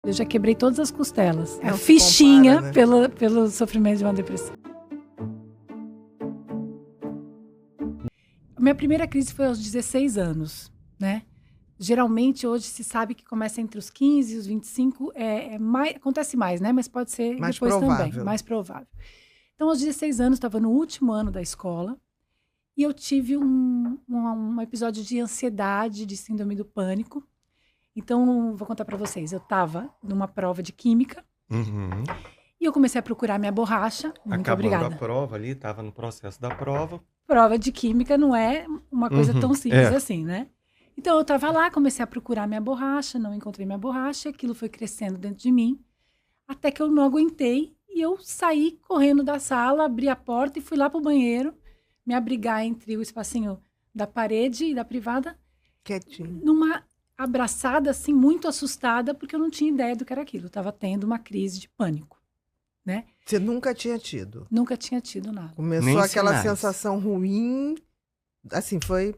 Eu já quebrei todas as costelas. Não A se fichinha compara, né? pelo sofrimento de uma depressão. A minha primeira crise foi aos 16 anos, né? Geralmente, hoje, se sabe que começa entre os 15 e os 25, acontece mais, né? Mas pode ser Mais depois também, provável. mais provável. Então, aos 16 anos, estava no último ano da escola, e eu tive um episódio de ansiedade, de síndrome do pânico. Então, vou contar para vocês. Eu estava numa prova de química, Uhum. e eu comecei a procurar minha borracha. Muito Acabando obrigada. a prova ali, estava no processo da prova. Prova de química não é uma coisa tão simples é. assim, né? Então, eu estava lá, comecei a procurar minha borracha, não encontrei minha borracha, aquilo foi crescendo dentro de mim, até que eu não aguentei e eu saí correndo da sala, abri a porta e fui lá para o banheiro, me abrigar entre o espacinho da parede e da privada, Quietinho. numa abraçada, assim, muito assustada, porque eu não tinha ideia do que era aquilo. Eu estava tendo uma crise de pânico, né? Você nunca tinha tido. Nunca tinha tido nada. Começou Nem aquela sinais. sensação ruim, assim, foi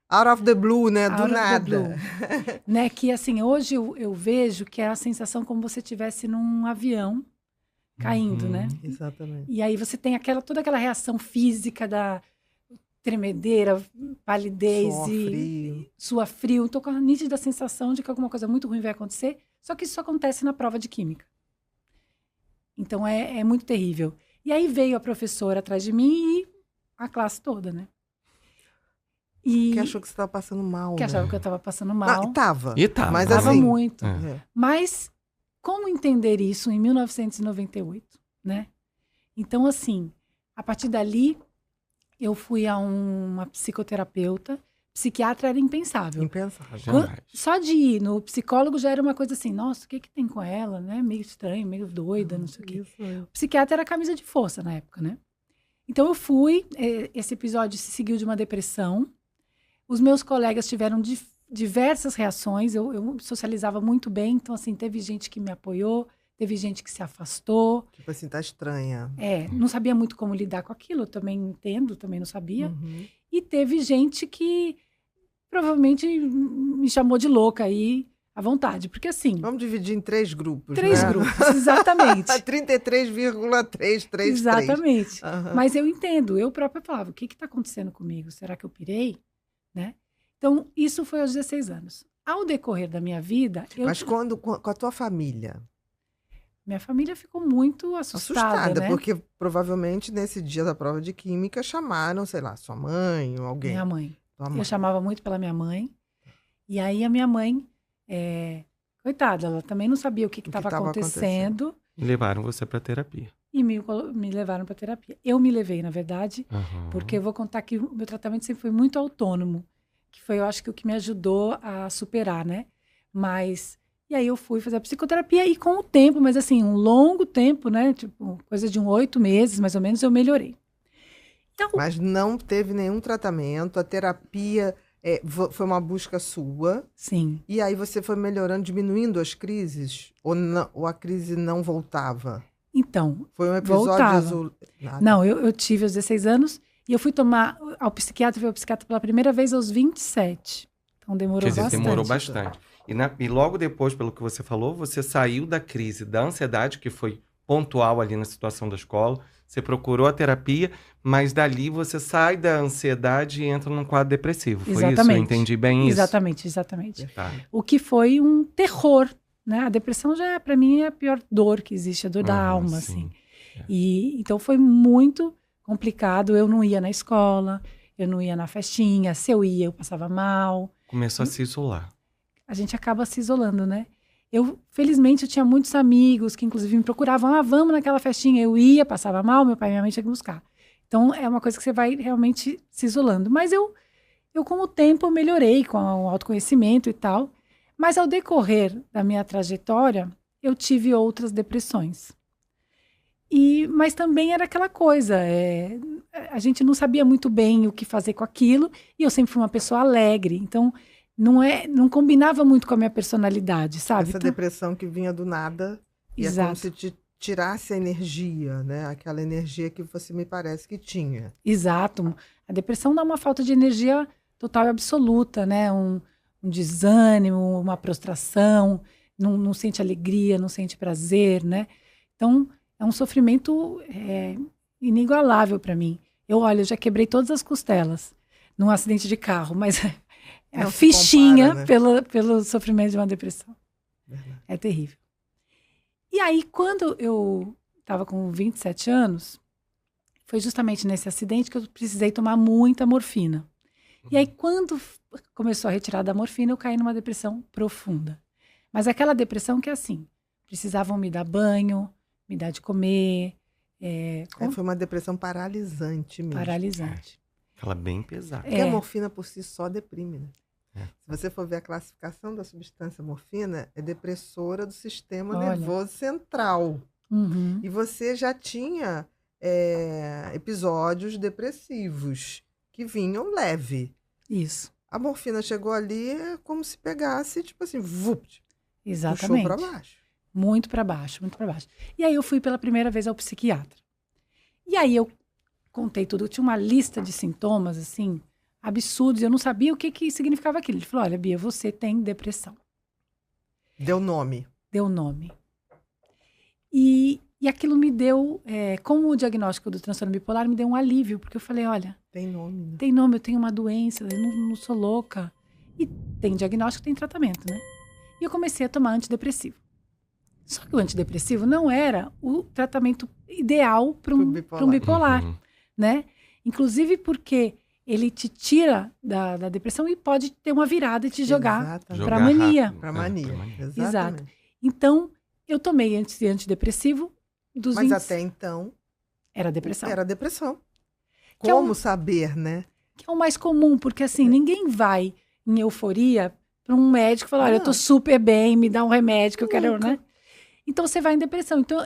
out of the blue, né? Do Out of the nada. blue. Né? Que, assim, hoje eu vejo que é a sensação como se você estivesse num avião caindo, né? Exatamente. E aí você tem toda aquela reação física da tremedeira, palidez Suor e frio. sua frio. Tô com a nítida sensação de que alguma coisa muito ruim vai acontecer, só que isso acontece na prova de química. Então é muito terrível. E aí veio a professora atrás de mim e a classe toda, né? Que achou que você estava passando mal, que né? achava que eu estava passando mal. Tava. E tava. Mas Tava assim, muito. É. Mas como entender isso em 1998, né? Então, assim, a partir dali, eu fui a uma psicoterapeuta. Psiquiatra era impensável. impensável. Jamais. Só de ir no psicólogo já era uma coisa assim, nossa, o que tem com ela, né? Meio estranho, meio doida, não sei o quê. Isso aí. O psiquiatra era camisa de força na época, né? Então eu fui, esse episódio se seguiu de uma depressão. Os meus colegas tiveram diversas reações, eu socializava muito bem, então assim, teve gente que me apoiou, teve gente que se afastou. Tipo assim, tá estranha. Não sabia muito como lidar com aquilo, eu também entendo, também não sabia. Uhum. E teve gente que provavelmente me chamou de louca aí, à vontade. Porque assim, Vamos dividir em 3 grupos, 3 né? grupos, exatamente. 33,333. Exatamente. Aham. Mas eu entendo, eu própria falava, o que está acontecendo comigo? Será que eu pirei? Né? Então, isso foi aos 16 anos. Ao decorrer da minha vida, Mas quando com a tua família? minha família ficou muito assustada, né? Porque provavelmente nesse dia da prova de química chamaram, sei lá, sua mãe ou alguém. Minha mãe. Tua mãe. Eu chamava muito pela minha mãe. E aí a minha mãe, coitada, ela também não sabia o que estava tava acontecendo. E levaram você pra terapia. E me levaram para terapia. Eu me levei, na verdade, Uhum. porque eu vou contar que o meu tratamento sempre foi muito autônomo. Que foi, eu acho que o que me ajudou a superar, né? Mas... E aí eu fui fazer a psicoterapia e com o tempo, mas assim, um longo tempo, né? Tipo, coisa de 8 meses, mais ou menos, eu melhorei. Então, Mas não teve nenhum tratamento, a terapia foi uma busca sua. sim. E aí você foi melhorando, diminuindo as crises? Ou a crise não voltava? Então, Foi um episódio voltava. azul. Nada. Não, eu tive aos 16 anos e eu fui tomar ao psiquiatra, fui ao psiquiatra pela primeira vez aos 27. Então demorou Quer dizer, bastante. demorou bastante. E logo depois, pelo que você falou, você saiu da crise da ansiedade, que foi pontual ali na situação da escola. Você procurou a terapia, mas dali você sai da ansiedade e entra num quadro depressivo. Foi isso? Exatamente. Eu entendi bem isso? Exatamente. Tá. O que foi um terror, né? A depressão já, para mim, é a pior dor que existe, a dor da alma, sim. assim. E então foi muito complicado. Eu não ia na escola, eu não ia na festinha. Se eu ia, eu passava mal. Começou a se isolar. A gente acaba se isolando, né? Felizmente, eu tinha muitos amigos que, inclusive, me procuravam. Vamos naquela festinha. Eu ia, passava mal, meu pai e minha mãe tinham que buscar. Então, é uma coisa que você vai realmente se isolando. Mas eu com o tempo, melhorei com o autoconhecimento e tal. Mas, ao decorrer da minha trajetória, eu tive outras depressões. Mas também era aquela coisa, a gente não sabia muito bem o que fazer com aquilo, e eu sempre fui uma pessoa alegre, então não combinava muito com a minha personalidade, sabe? Essa depressão que vinha do nada, e é como se te tirasse a energia, né? Aquela energia que você me parece que tinha. Exato. A depressão dá uma falta de energia total e absoluta, né? Um desânimo, uma prostração, não sente alegria, não sente prazer, né? Então, é um sofrimento inigualável para mim. Eu já quebrei todas as costelas num acidente de carro, mas a fichinha compara, né? pelo sofrimento de uma depressão. Verdade. É terrível. E aí, quando eu estava com 27 anos, foi justamente nesse acidente que eu precisei tomar muita morfina. E aí, quando começou a retirada da morfina, eu caí numa depressão profunda. Mas aquela depressão que é assim, precisavam me dar banho, me dar de comer. Foi uma depressão paralisante mesmo. Paralisante. Ela bem pesada. Porque a morfina por si só deprime, né? Se você for ver a classificação da substância morfina, é depressora do sistema nervoso central. Uhum. E você já tinha episódios depressivos que vinham leve. Isso. A morfina chegou ali como se pegasse, tipo assim, vupt. Exatamente. Puxou para baixo. Muito para baixo, muito para baixo. E aí eu fui pela primeira vez ao psiquiatra. E aí eu contei tudo. Eu tinha uma lista de sintomas, assim, absurdos. Eu não sabia o que significava aquilo. Ele falou, olha, Bia, você tem depressão. Deu nome. Deu nome. E aquilo me deu, como o diagnóstico do transtorno bipolar, me deu um alívio. Porque eu falei, olha... Tem nome, né? Tem nome, eu tenho uma doença, eu não sou louca. E tem diagnóstico, tem tratamento, né? E eu comecei a tomar antidepressivo. Só que o antidepressivo não era o tratamento ideal para um bipolar, né? Inclusive porque ele te tira da depressão e pode ter uma virada e te jogar para mania. Para mania. Exato. Então, eu tomei antidepressivo dos Mas até então... Era depressão. Era depressão. Como saber, né? Que é o mais comum, porque assim, ninguém vai em euforia para um médico e falar, olha, eu tô super bem, me dá um remédio que eu quero, né? Então, você vai em depressão. Então,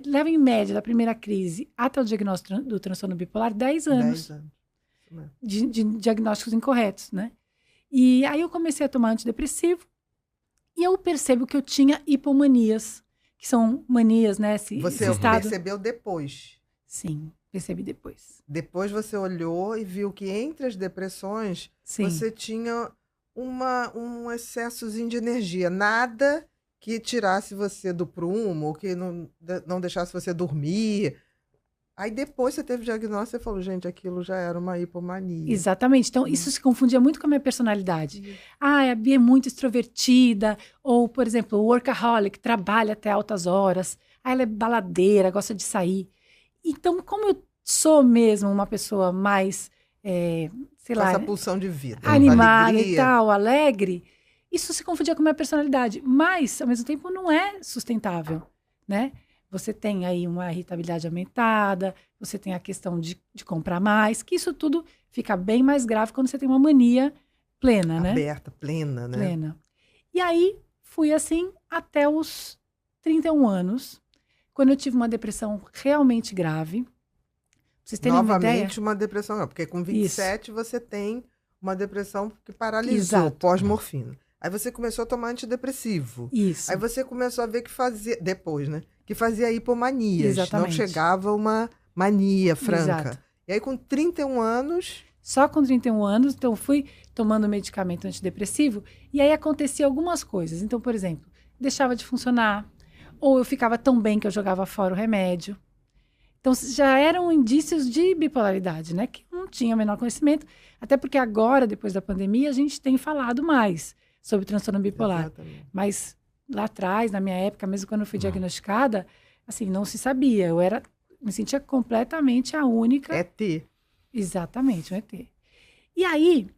leva em média da primeira crise até o diagnóstico do transtorno bipolar 10 anos. 10 anos. De diagnósticos incorretos, né? E aí eu comecei a tomar antidepressivo e eu percebo que eu tinha hipomanias, que são manias, né? Você percebeu depois? Sim, percebi depois. Depois você olhou e viu que entre as depressões, você tinha um excessozinho de energia. Nada que tirasse você do prumo, ou que não deixasse você dormir. Aí depois você teve diagnóstico e você falou, gente, aquilo já era uma hipomania. Exatamente. Então, isso se confundia muito com a minha personalidade. A Bia é muito extrovertida, ou, por exemplo, o workaholic, trabalha até altas horas. Ela é baladeira, gosta de sair. Então, como eu sou mesmo uma pessoa mais, sei lá... essa pulsão de vida. Animada e tal, alegre, isso se confundia com a minha personalidade. Mas, ao mesmo tempo, não é sustentável, né? Você tem aí uma irritabilidade aumentada, você tem a questão de comprar mais, que isso tudo fica bem mais grave quando você tem uma mania plena, né? Aberta, plena, né? Plena. E aí, fui assim até os 31 anos, quando eu tive uma depressão realmente grave. Pra vocês terem novamente uma depressão, não, porque com 27 você tem uma depressão que paralisou, pós-morfina. Aí você começou a tomar antidepressivo. Isso. Aí você começou a ver que fazia, depois, né? Que fazia hipomanias. Exatamente. Não chegava uma mania franca. Exato. E aí com 31 anos... Só com 31 anos, então fui tomando medicamento antidepressivo e aí acontecia algumas coisas. Então, por exemplo, deixava de funcionar, ou eu ficava tão bem que eu jogava fora o remédio. Então, já eram indícios de bipolaridade, né? Que eu não tinha o menor conhecimento. Até porque agora, depois da pandemia, a gente tem falado mais sobre transtorno bipolar. Exatamente. Mas lá atrás, na minha época, mesmo quando eu fui diagnosticada, assim, não se sabia. Eu me sentia completamente a única... ET. Exatamente, um ET. E aí,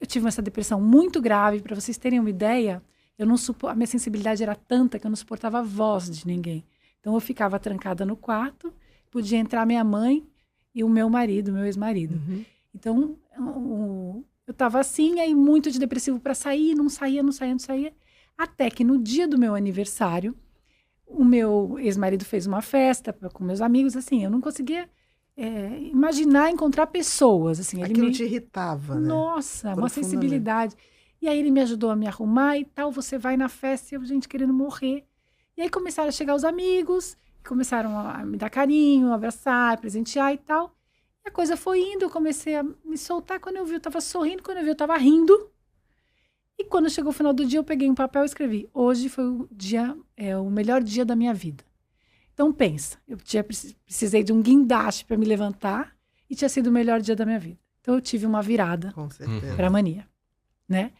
eu tive essa depressão muito grave. Para vocês terem uma ideia, a minha sensibilidade era tanta que eu não suportava a voz de ninguém. Então, eu ficava trancada no quarto, podia entrar minha mãe e o meu marido, meu ex-marido. Uhum. Então, eu estava assim, aí muito de depressivo para sair, não saía. Até que no dia do meu aniversário, o meu ex-marido fez uma festa com meus amigos, assim, eu não conseguia imaginar encontrar pessoas, assim. Aquilo te irritava, né? Nossa, uma sensibilidade. E aí ele me ajudou a me arrumar e tal, você vai na festa e eu, gente, querendo morrer. E aí começaram a chegar os amigos, começaram a me dar carinho, abraçar, presentear e tal. E a coisa foi indo, eu comecei a me soltar. Quando eu vi, eu tava sorrindo. Quando eu vi, eu tava rindo. E quando chegou o final do dia, eu peguei um papel e escrevi: hoje foi o melhor dia da minha vida. Então pensa, eu precisei de um guindaste para me levantar e tinha sido o melhor dia da minha vida. Então eu tive uma virada para a mania, né?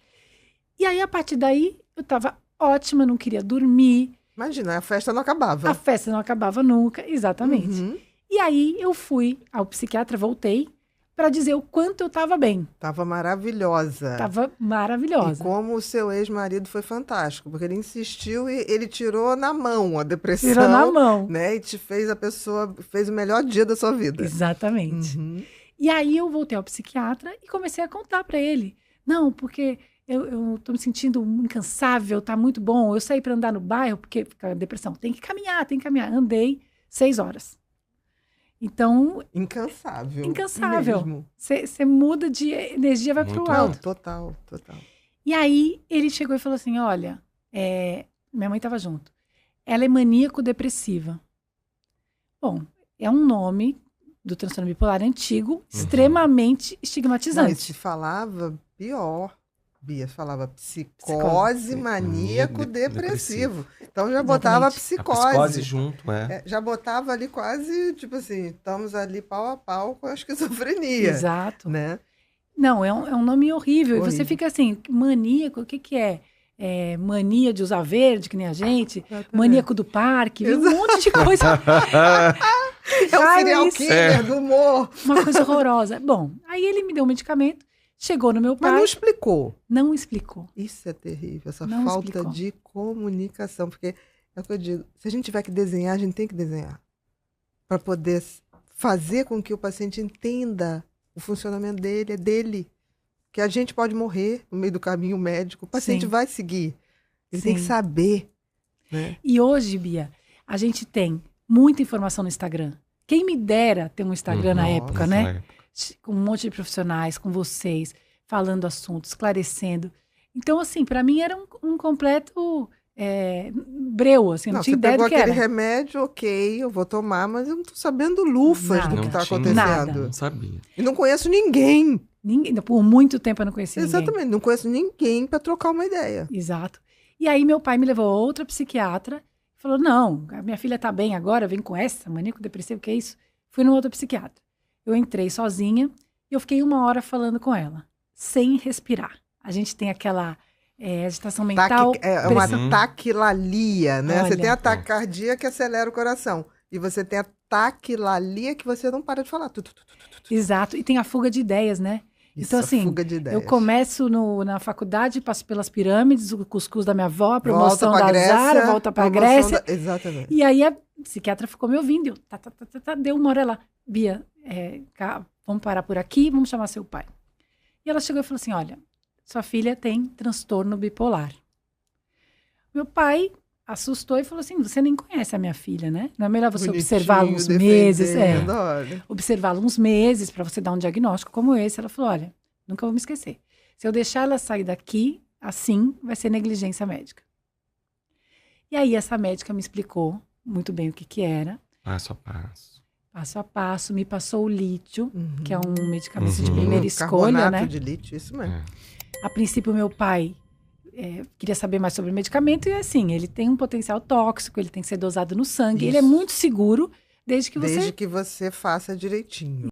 E aí, a partir daí, eu estava ótima, não queria dormir. Imagina, a festa não acabava. A festa não acabava nunca, exatamente. Uhum. E aí, eu fui ao psiquiatra, voltei, para dizer o quanto eu estava bem. Tava maravilhosa. Tava maravilhosa. E como o seu ex-marido foi fantástico, porque ele insistiu e ele tirou na mão a depressão. Tirou na mão. Né? E te fez fez o melhor dia da sua vida. Exatamente. Uhum. E aí, eu voltei ao psiquiatra e comecei a contar para ele. Não, porque eu tô me sentindo incansável, tá muito bom. Eu saí para andar no bairro, porque fica a depressão. Tem que caminhar. Andei 6 horas. Então... Incansável. Você muda de energia, vai pro alto. Total. E aí, ele chegou e falou assim, olha, minha mãe estava junto. Ela é maníaco-depressiva. Bom, é um nome do transtorno bipolar antigo, extremamente estigmatizante. Mas se falava pior. Bia falava psicose maníaco-depressivo. Então já botava psicose. A psicose junto, já botava ali quase, tipo assim, estamos ali pau a pau com a esquizofrenia. Exato. Né? Não, é um nome horrível. E você fica assim, maníaco, o que é? Mania de usar verde, que nem a gente. Maníaco do parque, um monte de coisa. É o serial killer do humor. Uma coisa horrorosa. Bom, aí ele me deu um medicamento. Chegou no meu pai. Mas não explicou. Não explicou. Isso é terrível, essa não falta explicou. de comunicação. Porque é o que eu digo, se a gente tiver que desenhar, a gente tem que desenhar. Para poder fazer com que o paciente entenda o funcionamento dele, é dele. Que a gente pode morrer no meio do caminho médico, o paciente vai seguir. Ele tem que saber. Né? E hoje, Bia, a gente tem muita informação no Instagram. Quem me dera ter um Instagram na época, né? Com um monte de profissionais, com vocês, falando assuntos, esclarecendo. Então, assim, para mim era um completo breu, assim, não tinha ideia do que era. Você pegou aquele remédio, ok, eu vou tomar, mas eu não tô sabendo lufas do que tá acontecendo. Nada. Não sabia. E não conheço ninguém. Por muito tempo eu não conhecia ninguém. Exatamente, não conheço ninguém para trocar uma ideia. Exato. E aí meu pai me levou a outra psiquiatra, falou, não, a minha filha tá bem agora, vem com essa, maníaco depressivo, que é isso? Fui no outro psiquiatra. Eu entrei sozinha e eu fiquei 1 hora falando com ela, sem respirar. A gente tem aquela agitação mental. Uma taquilalia, né? Olha, você tem a taquicardia que acelera o coração. E você tem a taquilalia que você não para de falar. Exato. E tem a fuga de ideias, né? Isso, então, assim, fuga de ideias. Eu começo na faculdade, passo pelas pirâmides, o cuscuz da minha avó, a promoção da Zara, volta pra Grécia. Exatamente. E aí a psiquiatra ficou me ouvindo. Deu 1 hora ela, Bia, vamos parar por aqui, vamos chamar seu pai. E ela chegou e falou assim, olha, sua filha tem transtorno bipolar. Meu pai assustou e falou assim, você nem conhece a minha filha, né? Não é melhor você observá-la uns meses? Observá-la uns meses para você dar um diagnóstico como esse. Ela falou, olha, nunca vou me esquecer. Se eu deixar ela sair daqui, assim, vai ser negligência médica. E aí essa médica me explicou muito bem o que era. Passo a passo. Passo a passo, me passou o lítio, que é um medicamento de primeira escolha, Carbonato né? de lítio, isso mesmo. A princípio, meu pai queria saber mais sobre o medicamento e, assim, ele tem um potencial tóxico, ele tem que ser dosado no sangue, ele é muito seguro, desde que você faça direitinho.